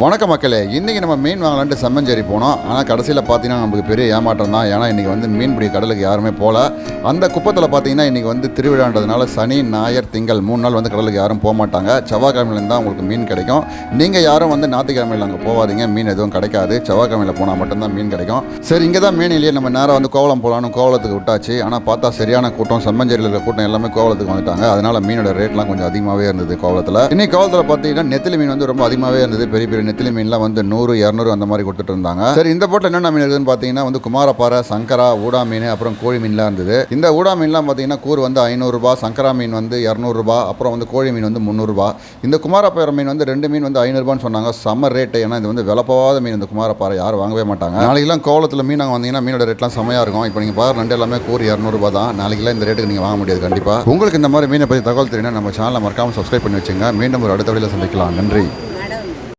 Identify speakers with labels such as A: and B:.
A: வணக்க மக்களே, இன்றைக்கி நம்ம மீன் வாங்கலான்ட்டு செம்மஞ்சேரி போனோம். ஆனால் கடைசியில் பார்த்தீங்கன்னா நமக்கு பெரிய ஏமாற்றம் தான். ஏன்னா இன்றைக்கி வந்து மீன்பிடி கடலுக்கு யாருமே போகல. அந்த குப்பத்தில் பார்த்தீங்கன்னா இன்றைக்கி வந்து திருவிழான்றதுனால சனி ஞாயிறு திங்கள் 3 நாள் வந்து கடலுக்கு யாரும் போக மாட்டாங்க. செவ்வாய்க்கிழமையிலேருந்து தான் உங்களுக்கு மீன் கிடைக்கும். நீங்கள் யாரும் வந்து ஞாயிற்றுக்கிழமையில் அங்கே போகாதீங்க, மீன் எதுவும் கிடைக்காது. செவ்வாய்க்கிழமையில் போனால் மட்டும்தான் மீன் கிடைக்கும். சரி, இங்கே தான் மீன் இல்லையே, நம்ம நேராக வந்து கோவளம் போகலான்னு கோவளத்துக்கு விட்டாச்சு. ஆனால் பார்த்தா சரியான கூட்டம், செம்மஞ்சேரியில் இருக்கிற கூட்டம் எல்லாமே கோவளத்துக்கு வந்துட்டாங்க. அதனால் மீனோட ரேட்லாம் கொஞ்சம் அதிகமாகவே இருந்தது கோவளத்தில். இன்னைக்கு கோவளத்தில் பார்த்தீங்கன்னா நெத்திலி மீன் வந்து ரொம்ப அதிகமாகவே இருந்தது. பெரிய பெரிய நெத்திலி மீன்லாம் வந்து 100, 200 அந்த மாதிரி கொடுத்துட்டு இருந்தாங்க. சரி, இந்த போட்டில் என்னென்ன மீன் இருக்குதுன்னு பார்த்தீங்கன்னா வந்து குமாரப்பாறை, சங்கரா, ஊடா மீன், அப்புறம் கோழி மீன்லாம் இருந்தது. இந்த ஊடா மீன்லாம் பார்த்தீங்கன்னா கூறு வந்து 500 ரூபாய், சங்கரா மீன் வந்து 200 ரூபாய், அப்புறம் வந்து கோழி மீன் வந்து 300 ரூபாய். இந்த குமாரப்பாறை மீன் வந்து 2 மீன் வந்து 500 ரூபான்னு சொன்னாங்க. செம்ம ரேட்டு. ஏன்னா இது வந்து விலப்போவாத மீன். இந்த குமாரப்பாறை யாரும் வாங்கவே மாட்டாங்க. நாளைக்கெல்லாம் கோவளத்தில் மீன் அங்கே வந்தீங்கன்னா மீனோட ரேட்லாம் செம்மையாக இருக்கும். இப்போ நீங்கள் பாரு, ரெண்டு எல்லாமே கூறு 200 ரூபாய் தான். நாளைக்கெல்லாம் இந்த ரேட்டுக்கு நீங்கள் வாங்க முடியாது கண்டிப்பாக. உங்களுக்கு இந்த மாதிரி மீனை பற்றி தகவல் தெரியுன்னா நம்ம சேனலை மறக்காமல் சப்ஸ்கிரைப் பண்ணி வச்சுங்க. மீண்டும் ஒரு அடுத்த வழியில் சந்திக்கலாம். நன்றி.